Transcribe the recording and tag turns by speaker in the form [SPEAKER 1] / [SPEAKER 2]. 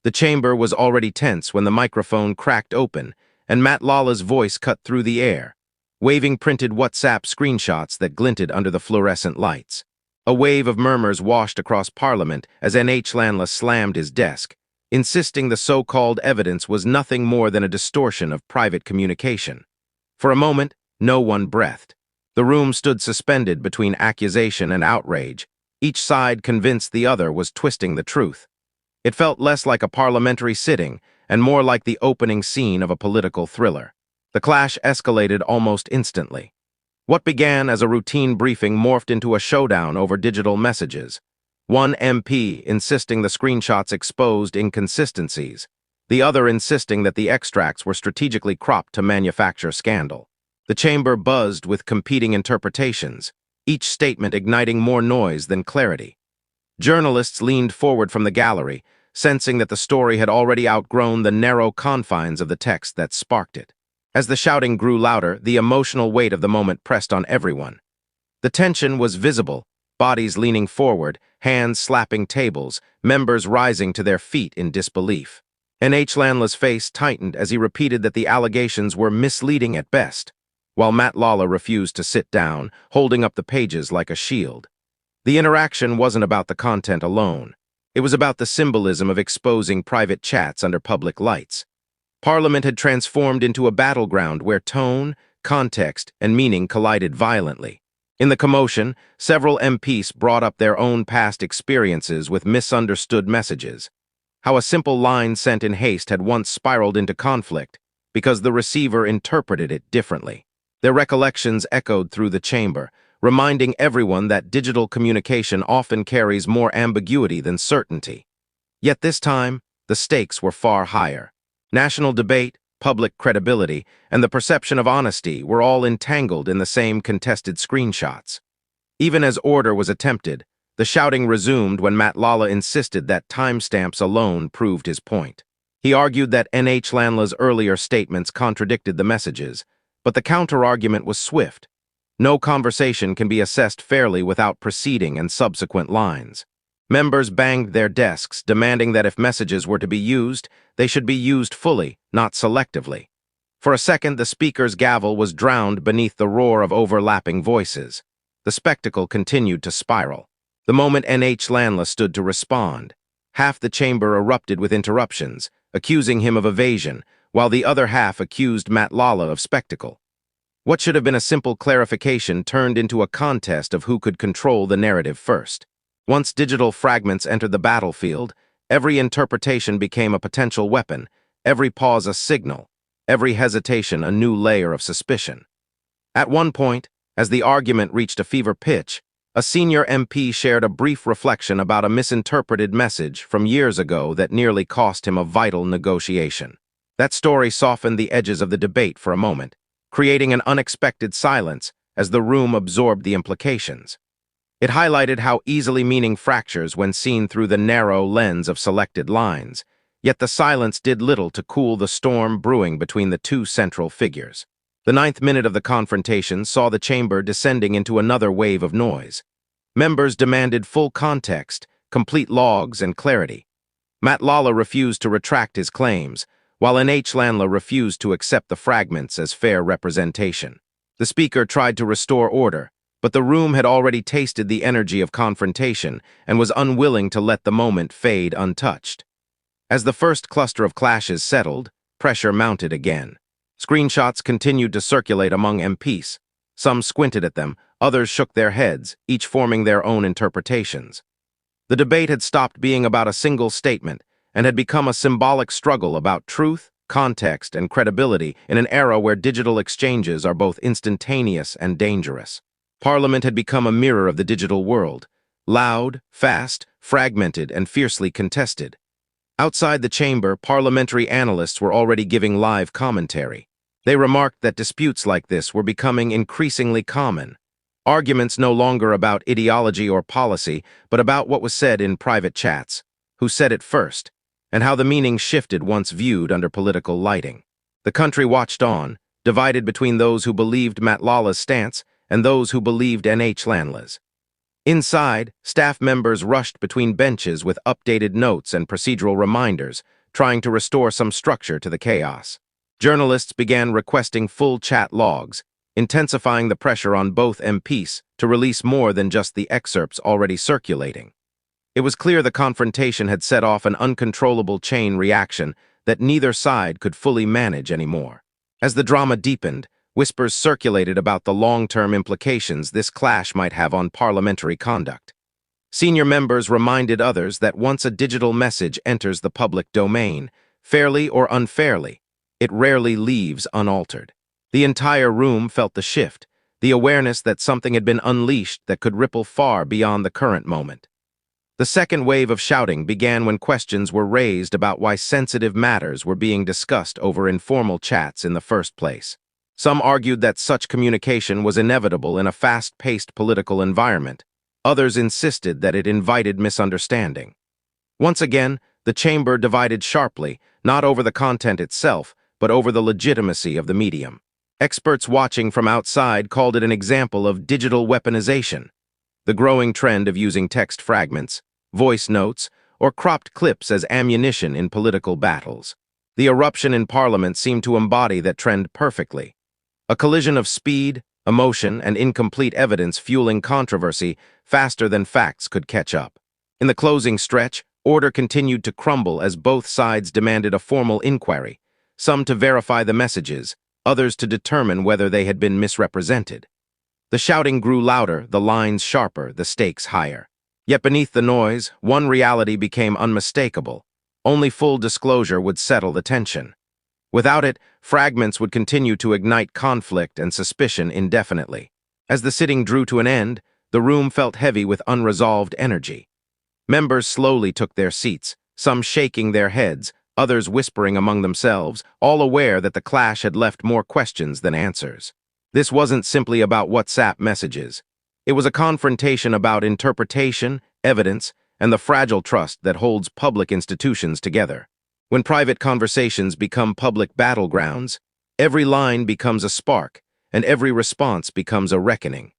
[SPEAKER 1] The chamber was already tense when the microphone cracked open and Matlala's voice cut through the air, waving printed WhatsApp screenshots that glinted under the fluorescent lights. A wave of murmurs washed across Parliament as Nhlanhla slammed his desk, insisting the so-called evidence was nothing more than a distortion of private communication. For a moment, no one breathed. The room stood suspended between accusation and outrage, each side convinced the other was twisting the truth. It felt less like a parliamentary sitting and more like the opening scene of a political thriller. The clash escalated almost instantly. What began as a routine briefing morphed into a showdown over digital messages. One MP insisting the screenshots exposed inconsistencies, the other insisting that the extracts were strategically cropped to manufacture scandal. The chamber buzzed with competing interpretations, each statement igniting more noise than clarity. Journalists leaned forward from the gallery, sensing that the story had already outgrown the narrow confines of the text that sparked it. As the shouting grew louder, the emotional weight of the moment pressed on everyone. The tension was visible, bodies leaning forward, hands slapping tables, members rising to their feet in disbelief. Nhlanhla's face tightened as he repeated that the allegations were misleading at best, while Matlala refused to sit down, holding up the pages like a shield. The interaction wasn't about the content alone. It was about the symbolism of exposing private chats under public lights. Parliament had transformed into a battleground where tone, context, and meaning collided violently. In the commotion, several MPs brought up their own past experiences with misunderstood messages. How a simple line sent in haste had once spiraled into conflict because the receiver interpreted it differently. Their recollections echoed through the chamber, reminding everyone that digital communication often carries more ambiguity than certainty. Yet this time, the stakes were far higher. National debate, public credibility, and the perception of honesty were all entangled in the same contested screenshots. Even as order was attempted, the shouting resumed when Matlala insisted that timestamps alone proved his point. He argued that Nhlanhla's earlier statements contradicted the messages, but the counter-argument was swift. No conversation can be assessed fairly without preceding and subsequent lines. Members banged their desks, demanding that if messages were to be used, they should be used fully, not selectively. For a second, the speaker's gavel was drowned beneath the roar of overlapping voices. The spectacle continued to spiral. The moment Nhlanhla stood to respond, half the chamber erupted with interruptions, accusing him of evasion, while the other half accused Matlala of spectacle. What should have been a simple clarification turned into a contest of who could control the narrative first. Once digital fragments entered the battlefield, every interpretation became a potential weapon, every pause a signal, every hesitation a new layer of suspicion. At one point, as the argument reached a fever pitch, a senior MP shared a brief reflection about a misinterpreted message from years ago that nearly cost him a vital negotiation. That story softened the edges of the debate for a moment, creating an unexpected silence as the room absorbed the implications. It highlighted how easily meaning fractures when seen through the narrow lens of selected lines, yet the silence did little to cool the storm brewing between the two central figures. The 9th minute of the confrontation saw the chamber descending into another wave of noise. Members demanded full context, complete logs, and clarity. Matlala refused to retract his claims, while Nhlanhla refused to accept the fragments as fair representation. The speaker tried to restore order, but the room had already tasted the energy of confrontation and was unwilling to let the moment fade untouched. As the first cluster of clashes settled, pressure mounted again. Screenshots continued to circulate among MPs. Some squinted at them, others shook their heads, each forming their own interpretations. The debate had stopped being about a single statement and had become a symbolic struggle about truth, context, and credibility in an era where digital exchanges are both instantaneous and dangerous. Parliament had become a mirror of the digital world, loud, fast, fragmented, and fiercely contested. Outside the chamber, parliamentary analysts were already giving live commentary. They remarked that disputes like this were becoming increasingly common. Arguments no longer about ideology or policy, but about what was said in private chats, who said it first, and how the meaning shifted once viewed under political lighting. The country watched on, divided between those who believed Matlala's stance and those who believed Nhlanhla's. Inside, staff members rushed between benches with updated notes and procedural reminders, trying to restore some structure to the chaos. Journalists began requesting full chat logs, intensifying the pressure on both MPs to release more than just the excerpts already circulating. It was clear the confrontation had set off an uncontrollable chain reaction that neither side could fully manage anymore. As the drama deepened, whispers circulated about the long-term implications this clash might have on parliamentary conduct. Senior members reminded others that once a digital message enters the public domain, fairly or unfairly, it rarely leaves unaltered. The entire room felt the shift, the awareness that something had been unleashed that could ripple far beyond the current moment. The second wave of shouting began when questions were raised about why sensitive matters were being discussed over informal chats in the first place. Some argued that such communication was inevitable in a fast-paced political environment. Others insisted that it invited misunderstanding. Once again, the chamber divided sharply, not over the content itself, but over the legitimacy of the medium. Experts watching from outside called it an example of digital weaponization, the growing trend of using text fragments, voice notes, or cropped clips as ammunition in political battles. The eruption in Parliament seemed to embody that trend perfectly. A collision of speed, emotion, and incomplete evidence fueling controversy faster than facts could catch up. In the closing stretch, order continued to crumble as both sides demanded a formal inquiry, some to verify the messages, others to determine whether they had been misrepresented. The shouting grew louder, the lines sharper, the stakes higher. Yet beneath the noise, one reality became unmistakable. Only full disclosure would settle the tension. Without it, fragments would continue to ignite conflict and suspicion indefinitely. As the sitting drew to an end, the room felt heavy with unresolved energy. Members slowly took their seats, some shaking their heads, others whispering among themselves, all aware that the clash had left more questions than answers. This wasn't simply about WhatsApp messages. It was a confrontation about interpretation, evidence, and the fragile trust that holds public institutions together. When private conversations become public battlegrounds, every line becomes a spark, and every response becomes a reckoning.